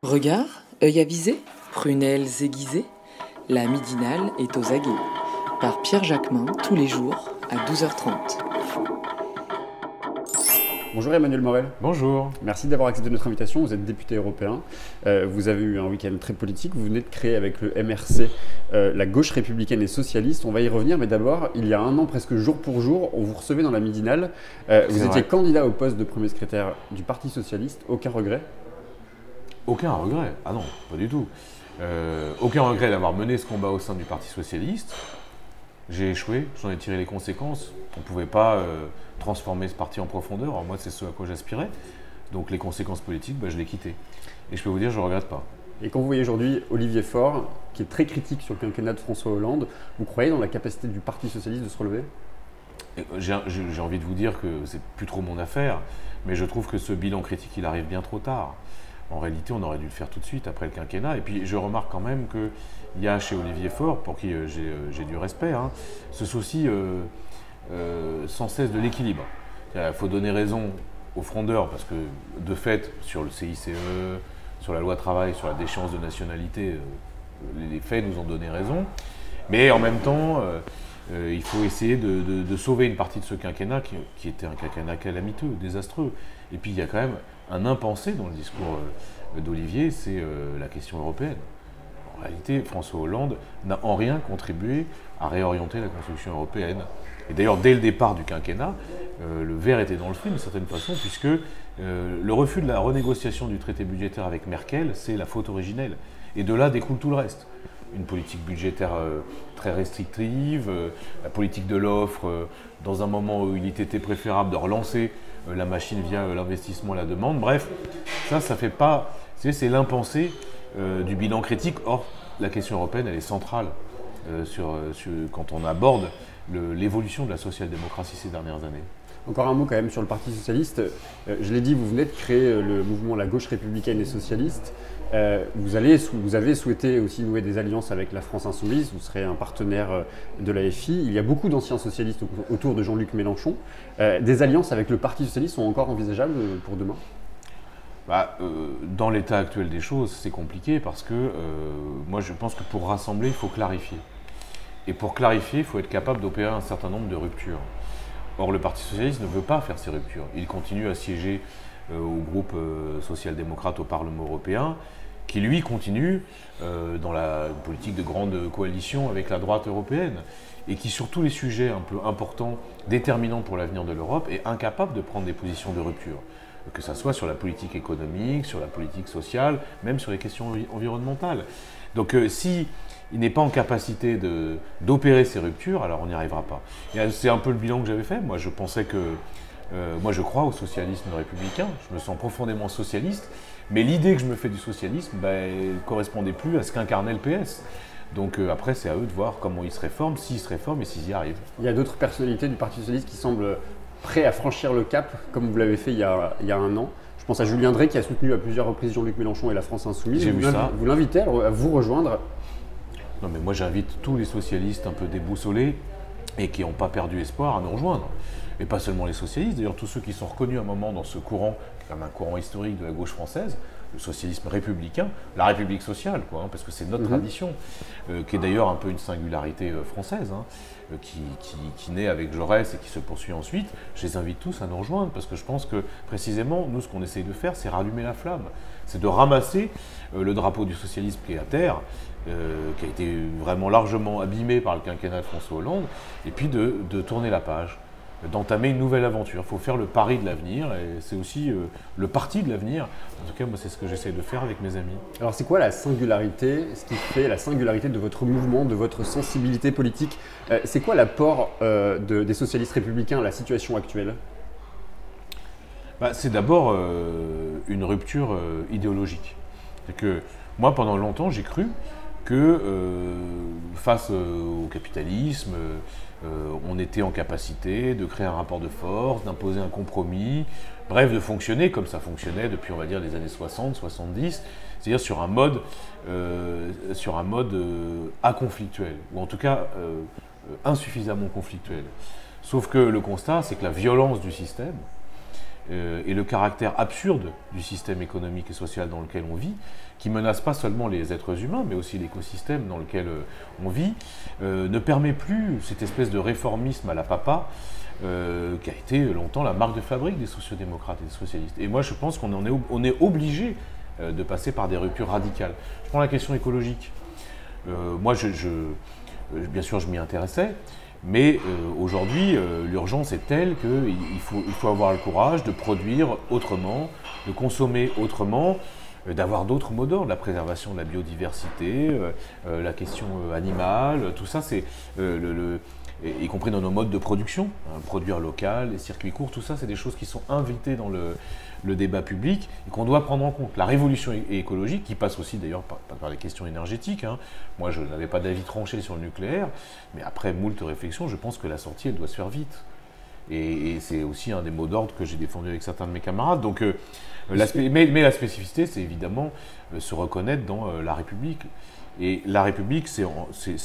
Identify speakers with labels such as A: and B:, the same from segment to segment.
A: Regard, œil avisé, prunelles aiguisées, la midinale est aux aguets. Par Pierre Jacquemin, tous les jours, à 12h30.
B: Bonjour Emmanuel Morel.
C: Bonjour.
B: Merci d'avoir accepté notre invitation. Vous êtes député européen. Vous avez eu un week-end très politique. Vous venez de créer avec le MRC la gauche républicaine et socialiste. On va y revenir, mais d'abord, il y a un an, presque jour pour jour, on vous recevait dans la midinale. Vous étiez candidat au poste de premier secrétaire du Parti socialiste. Aucun regret?
C: Aucun regret. Ah non, pas du tout. Aucun regret d'avoir mené ce combat au sein du Parti socialiste. J'ai échoué, j'en ai tiré les conséquences. On ne pouvait pas transformer ce parti en profondeur. Alors moi, c'est ce à quoi j'aspirais. Donc les conséquences politiques, je l'ai quitté. Et je peux vous dire, je ne regrette pas.
B: Et quand vous voyez aujourd'hui Olivier Faure, qui est très critique sur le quinquennat de François Hollande, vous croyez dans la capacité du Parti socialiste de se relever?
C: J'ai envie de vous dire que c'est plus trop mon affaire, mais je trouve que ce bilan critique, il arrive bien trop tard. En réalité, on aurait dû le faire tout de suite après le quinquennat. Et puis, je remarque quand même qu'il y a chez Olivier Faure, pour qui j'ai du respect, ce souci sans cesse de l'équilibre. Il faut donner raison aux frondeurs, parce que de fait, sur le CICE, sur la loi travail, sur la déchéance de nationalité, les faits nous ont donné raison. Mais en même temps, il faut essayer de sauver une partie de ce quinquennat qui était un quinquennat calamiteux, désastreux. Et puis, il y a quand même un impensé dans le discours d'Olivier, c'est la question européenne. En réalité, François Hollande n'a en rien contribué à réorienter la construction européenne. Et d'ailleurs, dès le départ du quinquennat, le verre était dans le fruit d'une certaine façon, puisque le refus de la renégociation du traité budgétaire avec Merkel, c'est la faute originelle. Et de là découle tout le reste. Une politique budgétaire très restrictive, la politique de l'offre, dans un moment où il était préférable de relancer la machine via l'investissement et la demande. Bref, ça fait pas... C'est l'impensé du bilan critique. Or, la question européenne, elle est centrale quand on aborde l'évolution de la social-démocratie ces dernières années.
B: Encore un mot quand même sur le Parti socialiste. Je l'ai dit, vous venez de créer le mouvement La gauche républicaine et socialiste. Vous avez souhaité aussi nouer des alliances avec la France insoumise. Vous serez un partenaire de l'AFI. Il y a beaucoup d'anciens socialistes autour de Jean-Luc Mélenchon. Des alliances avec le Parti socialiste sont encore envisageables pour demain?
C: Dans l'état actuel des choses, c'est compliqué parce que moi je pense que pour rassembler, il faut clarifier. Et pour clarifier, il faut être capable d'opérer un certain nombre de ruptures. Or, le Parti socialiste ne veut pas faire ces ruptures. Il continue à siéger au groupe social-démocrate au Parlement européen, qui lui continue dans la politique de grande coalition avec la droite européenne, et qui sur tous les sujets un peu importants, déterminants pour l'avenir de l'Europe, est incapable de prendre des positions de rupture. Que ce soit sur la politique économique, sur la politique sociale, même sur les questions environnementales. Donc si il n'est pas en capacité d'opérer ces ruptures, alors on n'y arrivera pas. C'est un peu le bilan que j'avais fait. Moi, je pensais que... moi, je crois au socialisme républicain. Je me sens profondément socialiste. Mais l'idée que je me fais du socialisme ne correspondait plus à ce qu'incarnait le PS. Donc après, c'est à eux de voir comment ils se réforment, s'ils se réforment et s'ils y arrivent.
B: Il y a d'autres personnalités du Parti socialiste qui semblent prêts à franchir le cap, comme vous l'avez fait il y a un an. Je pense à Julien Drey qui a soutenu à plusieurs reprises Jean-Luc Mélenchon et la France insoumise.
C: J'ai vu ça.
B: Vous l'invitez à vous rejoindre?
C: Non, mais moi j'invite tous les socialistes un peu déboussolés et qui n'ont pas perdu espoir à nous rejoindre. Et pas seulement les socialistes, d'ailleurs tous ceux qui sont reconnus à un moment dans ce courant, comme un courant historique de la gauche française, le socialisme républicain, la République sociale, parce que c'est notre tradition, qui est d'ailleurs un peu une singularité française, qui naît avec Jaurès et qui se poursuit ensuite. Je les invite tous à nous rejoindre, parce que je pense que précisément, nous, ce qu'on essaye de faire, c'est rallumer la flamme. C'est de ramasser le drapeau du socialisme qui est à terre, qui a été vraiment largement abîmé par le quinquennat de François Hollande, et puis de tourner la page, d'entamer une nouvelle aventure. Il faut faire le pari de l'avenir, et c'est aussi le parti de l'avenir. En tout cas, moi, c'est ce que j'essaie de faire avec mes amis.
B: Alors, c'est quoi la singularité, ce qui fait la singularité de votre mouvement, de votre sensibilité politique? C'est quoi l'apport des socialistes républicains à la situation actuelle?
C: C'est d'abord une rupture idéologique. C'est que moi, pendant longtemps, j'ai cru que face au capitalisme, on était en capacité de créer un rapport de force, d'imposer un compromis, bref, de fonctionner comme ça fonctionnait depuis, on va dire, les années 60, 70, c'est-à-dire sur un mode aconflictuel, ou en tout cas insuffisamment conflictuel. Sauf que le constat, c'est que la violence du système et le caractère absurde du système économique et social dans lequel on vit, qui menace pas seulement les êtres humains, mais aussi l'écosystème dans lequel on vit, ne permet plus cette espèce de réformisme à la papa, qui a été longtemps la marque de fabrique des sociodémocrates et des socialistes. Et moi, je pense qu'on est obligé de passer par des ruptures radicales. Je prends la question écologique. Moi, bien sûr, je m'y intéressais, mais aujourd'hui, l'urgence est telle qu'il faut avoir le courage de produire autrement, de consommer autrement, d'avoir d'autres mots d'ordre, la préservation de la biodiversité, la question animale, tout ça, c'est y compris dans nos modes de production, hein, produire local, les circuits courts, tout ça, c'est des choses qui sont invitées dans le débat public et qu'on doit prendre en compte. La révolution écologique, qui passe aussi d'ailleurs par les questions énergétiques, hein. Moi, je n'avais pas d'avis tranché sur le nucléaire, mais après moult réflexions, je pense que la sortie, elle doit se faire vite. Et c'est aussi un des mots d'ordre que j'ai défendu avec certains de mes camarades. Donc, mais la spécificité, c'est évidemment se reconnaître dans la République. Et la République, c'est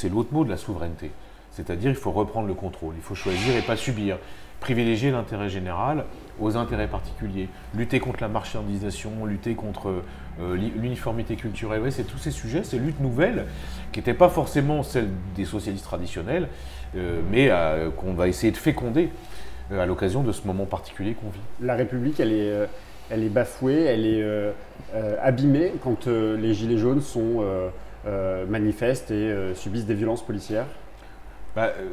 C: l'autre mot de la souveraineté. C'est-à-dire il faut reprendre le contrôle, il faut choisir et pas subir, privilégier l'intérêt général aux intérêts particuliers, lutter contre la marchandisation, lutter contre l'uniformité culturelle. Ouais, c'est tous ces sujets, ces luttes nouvelles qui n'étaient pas forcément celles des socialistes traditionnels, mais qu'on va essayer de féconder à l'occasion de ce moment particulier qu'on vit.
B: La République, elle est bafouée, elle est abîmée quand les Gilets jaunes sont manifestent et subissent des violences policières.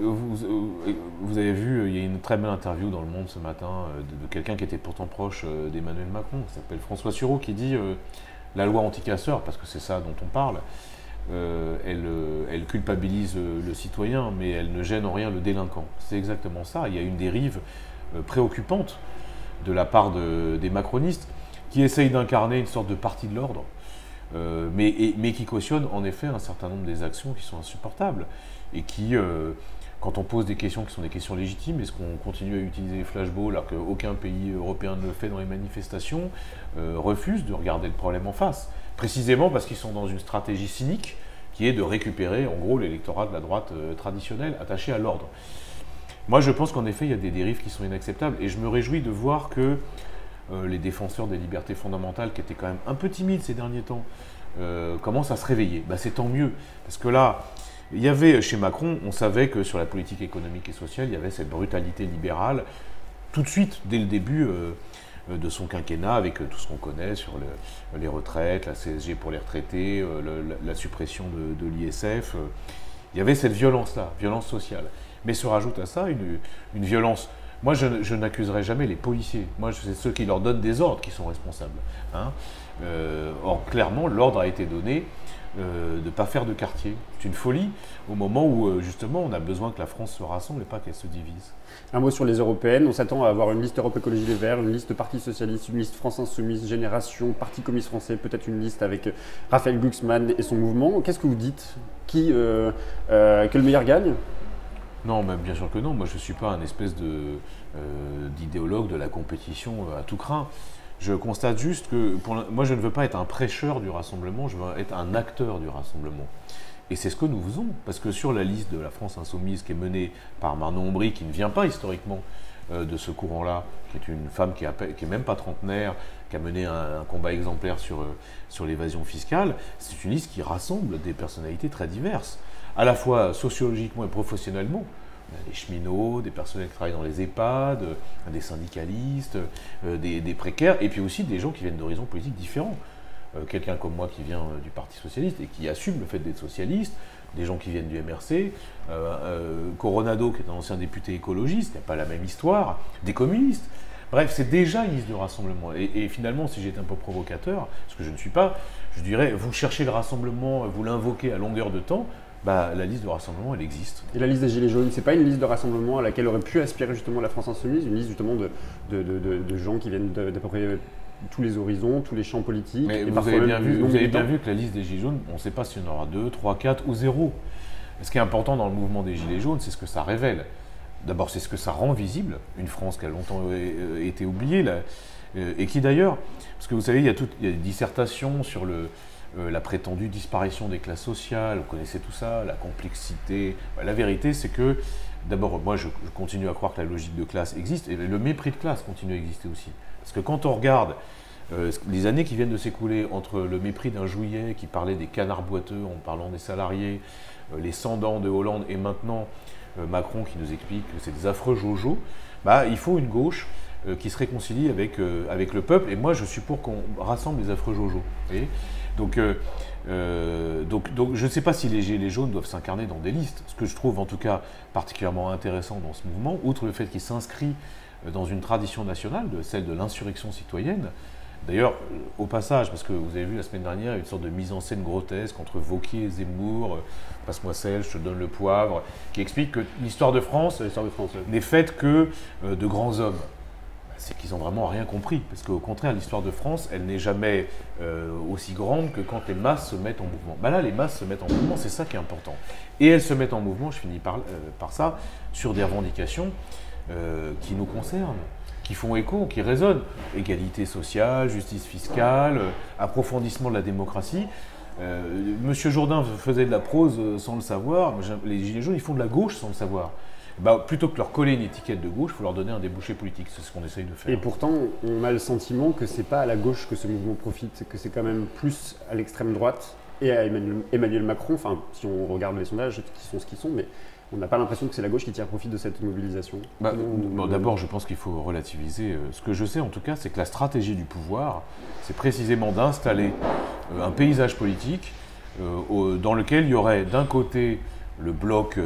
C: Vous avez vu, il y a une très belle interview dans Le Monde ce matin de quelqu'un qui était pourtant proche d'Emmanuel Macron, qui s'appelle François Sureau, qui dit la loi anti-casseurs, parce que c'est ça dont on parle, elle culpabilise le citoyen, mais elle ne gêne en rien le délinquant. C'est exactement ça. Il y a une dérive préoccupante de la part des macronistes qui essayent d'incarner une sorte de parti de l'ordre, mais qui cautionnent en effet un certain nombre des actions qui sont insupportables. Et qui, quand on pose des questions qui sont des questions légitimes, est-ce qu'on continue à utiliser les flashballs alors qu'aucun pays européen ne le fait dans les manifestations, refuse de regarder le problème en face, précisément parce qu'ils sont dans une stratégie cynique qui est de récupérer en gros l'électorat de la droite traditionnelle attaché à l'ordre. Moi je pense qu'en effet il y a des dérives qui sont inacceptables et je me réjouis de voir que les défenseurs des libertés fondamentales qui étaient quand même un peu timides ces derniers temps commencent à se réveiller. C'est tant mieux, parce que là, il y avait chez Macron, on savait que sur la politique économique et sociale, il y avait cette brutalité libérale, tout de suite, dès le début de son quinquennat, avec tout ce qu'on connaît sur les retraites, la CSG pour les retraités, la suppression de l'ISF. Il y avait cette violence-là, violence sociale. Mais se rajoute à ça une violence. Moi, je n'accuserai jamais les policiers. Moi, c'est ceux qui leur donnent des ordres qui sont responsables. Hein. Or, clairement, l'ordre a été donné de ne pas faire de quartier. C'est une folie au moment où, justement, on a besoin que la France se rassemble et pas qu'elle se divise.
B: Un mot sur les européennes. On s'attend à avoir une liste Europe Écologie Les Verts, une liste Parti Socialiste, une liste France Insoumise, Génération, Parti Communiste Français, peut-être une liste avec Raphaël Glucksmann et son mouvement. Qu'est-ce que vous dites? Que le meilleur gagne?
C: Non, mais bien sûr que non. Moi, je ne suis pas un espèce d'idéologue de la compétition à tout crin. Je constate juste que, moi, je ne veux pas être un prêcheur du rassemblement, je veux être un acteur du rassemblement. Et c'est ce que nous faisons, parce que sur la liste de la France Insoumise qui est menée par Manon Ombry, qui ne vient pas historiquement de ce courant-là, qui est une femme qui est même pas trentenaire, qui a mené un combat exemplaire sur l'évasion fiscale, c'est une liste qui rassemble des personnalités très diverses, à la fois sociologiquement et professionnellement. On a des cheminots, des personnels qui travaillent dans les EHPAD, des syndicalistes, des précaires, et puis aussi des gens qui viennent d'horizons politiques différents. Quelqu'un comme moi qui vient du Parti Socialiste et qui assume le fait d'être socialiste, des gens qui viennent du MRC, Coronado qui est un ancien député écologiste, qui n'a pas la même histoire, des communistes. Bref, c'est déjà une liste de rassemblement. Et finalement, si j'étais un peu provocateur, ce que je ne suis pas, je dirais, vous cherchez le rassemblement, vous l'invoquez à longueur de temps, la liste de rassemblement, elle existe.
B: Et la liste des Gilets jaunes, c'est pas une liste de rassemblement à laquelle aurait pu aspirer justement la France Insoumise, une liste justement de gens qui viennent d'à peu près tous les horizons, tous les champs politiques.
C: Mais vous avez bien vu que la liste des Gilets jaunes, on ne sait pas s'il y en aura 2, 3, 4 ou 0. Ce qui est important dans le mouvement des Gilets jaunes, c'est ce que ça révèle. D'abord, c'est ce que ça rend visible, une France qui a longtemps été oubliée, là, et qui d'ailleurs, parce que vous savez, il y a des dissertations sur la prétendue disparition des classes sociales, vous connaissez tout ça, la complexité. La vérité, c'est que, d'abord, moi, je continue à croire que la logique de classe existe, et le mépris de classe continue à exister aussi. Parce que quand on regarde les années qui viennent de s'écouler entre le mépris d'un Juillet qui parlait des canards boiteux en parlant des salariés, les 100 ans de Hollande et maintenant Macron qui nous explique que c'est des affreux jojo, bah, il faut une gauche qui se réconcilie avec le peuple. Et moi, je suis pour qu'on rassemble les affreux jojo. Donc, je ne sais pas si les Gilets jaunes doivent s'incarner dans des listes. Ce que je trouve en tout cas particulièrement intéressant dans ce mouvement, outre le fait qu'il s'inscrit dans une tradition nationale, celle de l'insurrection citoyenne. D'ailleurs, au passage, parce que vous avez vu la semaine dernière une sorte de mise en scène grotesque entre Wauquiez et Zemmour, passe-moi celle, je te donne le poivre, qui explique que l'histoire de France n'est faite que de grands hommes. C'est qu'ils n'ont vraiment rien compris, parce qu'au contraire, l'histoire de France, elle n'est jamais aussi grande que quand les masses se mettent en mouvement. Bah là, les masses se mettent en mouvement, c'est ça qui est important. Et elles se mettent en mouvement, je finis par ça, sur des revendications qui nous concernent, qui font écho, qui résonnent. Égalité sociale, justice fiscale, approfondissement de la démocratie. Monsieur Jourdain faisait de la prose sans le savoir, les Gilets jaunes, ils font de la gauche sans le savoir. Bah, plutôt que leur coller une étiquette de gauche, il faut leur donner un débouché politique. C'est ce qu'on essaye de faire.
B: Et pourtant, on a le sentiment que c'est pas à la gauche que ce mouvement profite, que c'est quand même plus à l'extrême droite et à Emmanuel Macron. Enfin, si on regarde les sondages, qui sont ce qu'ils sont, mais on n'a pas l'impression que c'est la gauche qui tire profit de cette mobilisation.
C: D'abord, je pense qu'il faut relativiser. Ce que je sais en tout cas, c'est que la stratégie du pouvoir, c'est précisément d'installer un paysage politique dans lequel il y aurait d'un côté le bloc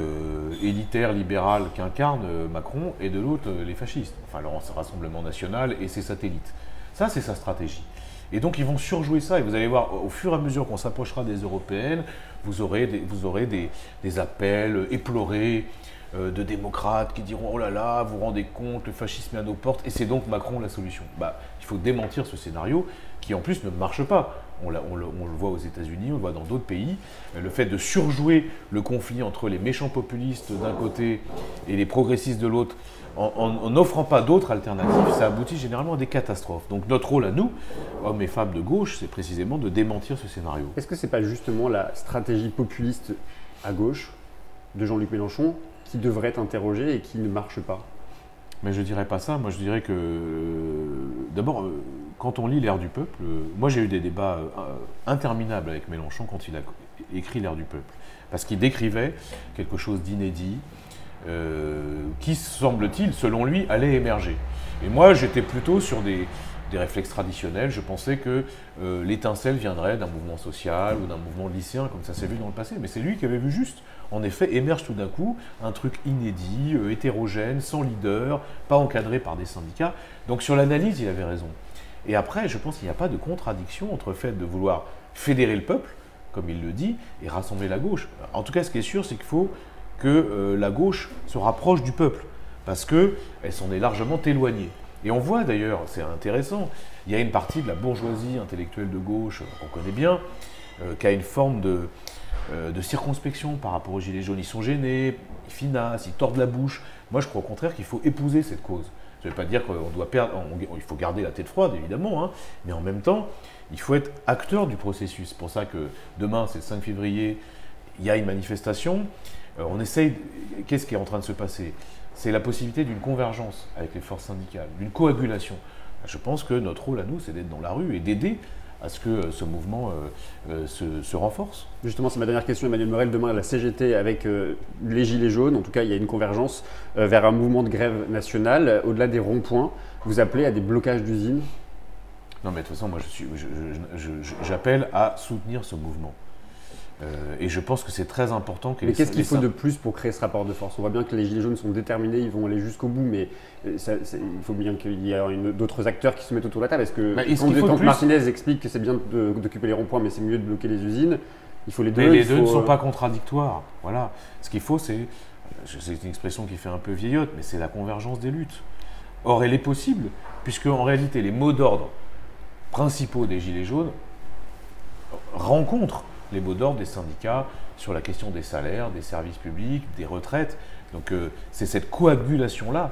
C: élitaire, libéral qu'incarne Macron, et de l'autre les fascistes, enfin le Rassemblement national et ses satellites. Ça, c'est sa stratégie. Et donc, ils vont surjouer ça, et vous allez voir, au fur et à mesure qu'on s'approchera des européennes, vous aurez des appels éplorés de démocrates qui diront « Oh là là, vous vous rendez compte, le fascisme est à nos portes, et c'est donc Macron la solution ». Bah, il faut démentir ce scénario qui, en plus, ne marche pas. On le voit aux États-Unis, on le voit dans d'autres pays. Le fait de surjouer le conflit entre les méchants populistes d'un côté et les progressistes de l'autre, en n'offrant pas d'autres alternatives, ça aboutit généralement à des catastrophes. Donc notre rôle à nous, hommes et femmes de gauche, c'est précisément de démentir ce scénario.
B: Est-ce que ce n'est pas justement la stratégie populiste à gauche de Jean-Luc Mélenchon qui devrait être interrogée et qui ne marche pas?
C: Mais je ne dirais pas ça. Moi, je dirais que, d'abord, quand on lit L'Air du peuple, moi j'ai eu des débats interminables avec Mélenchon quand il a écrit L'Air du peuple. Parce qu'il décrivait quelque chose d'inédit, qui, semble-t-il, selon lui, allait émerger. Et moi, j'étais plutôt sur des réflexes traditionnels. Je pensais que l'étincelle viendrait d'un mouvement social ou d'un mouvement lycéen, comme ça s'est vu dans le passé. Mais c'est lui qui avait vu juste. En effet, émerge tout d'un coup un truc inédit, hétérogène, sans leader, pas encadré par des syndicats. Donc sur l'analyse, il avait raison. Et après, je pense qu'il n'y a pas de contradiction entre le fait de vouloir fédérer le peuple, comme il le dit, et rassembler la gauche. En tout cas, ce qui est sûr, c'est qu'il faut que la gauche se rapproche du peuple, parce qu'elle s'en est largement éloignée. Et on voit d'ailleurs, c'est intéressant, il y a une partie de la bourgeoisie intellectuelle de gauche, qu'on connaît bien, qui a une forme de circonspection par rapport aux Gilets jaunes. Ils sont gênés, ils finassent, ils tordent la bouche. Moi, je crois au contraire qu'il faut épouser cette cause. Ça ne veut pas dire qu'on doit perdre, il faut garder la tête froide, évidemment, hein, mais en même temps, il faut être acteur du processus. C'est pour ça que demain, c'est le 5 février, il y a une manifestation. On essaye, qu'est-ce qui est en train de se passer? C'est la possibilité d'une convergence avec les forces syndicales, d'une coagulation. Je pense que notre rôle à nous, c'est d'être dans la rue et d'aider à ce que ce mouvement se renforce.
B: Justement, c'est ma dernière question, Emmanuel Morel. Demain, la CGT avec les Gilets jaunes, en tout cas, il y a une convergence vers un mouvement de grève nationale. Au-delà des ronds-points, vous appelez à des blocages d'usines?
C: Non, mais de toute façon, moi, j'appelle à soutenir ce mouvement. Et je pense que c'est très important que...
B: Mais qu'est-ce qu'il faut de plus pour créer ce rapport de force? On voit bien que les Gilets jaunes sont déterminés, ils vont aller jusqu'au bout, mais il faut bien qu'il y ait d'autres acteurs qui se mettent autour de la table. Est-ce que quand Martinez explique que c'est bien d'occuper les ronds-points, mais c'est mieux de bloquer les usines, il faut les deux.
C: Mais les deux ne sont pas contradictoires. Voilà. Ce qu'il faut, c'est une expression qui fait un peu vieillotte, mais c'est la convergence des luttes. Or, elle est possible, puisque en réalité, les mots d'ordre principaux des Gilets jaunes rencontrent les mots d'ordre des syndicats sur la question des salaires, des services publics, des retraites. Donc c'est cette coagulation-là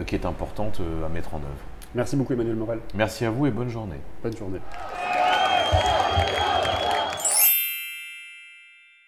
C: qui est importante à mettre en œuvre.
B: Merci beaucoup Emmanuel Morel.
C: Merci à vous et bonne journée.
B: Bonne journée.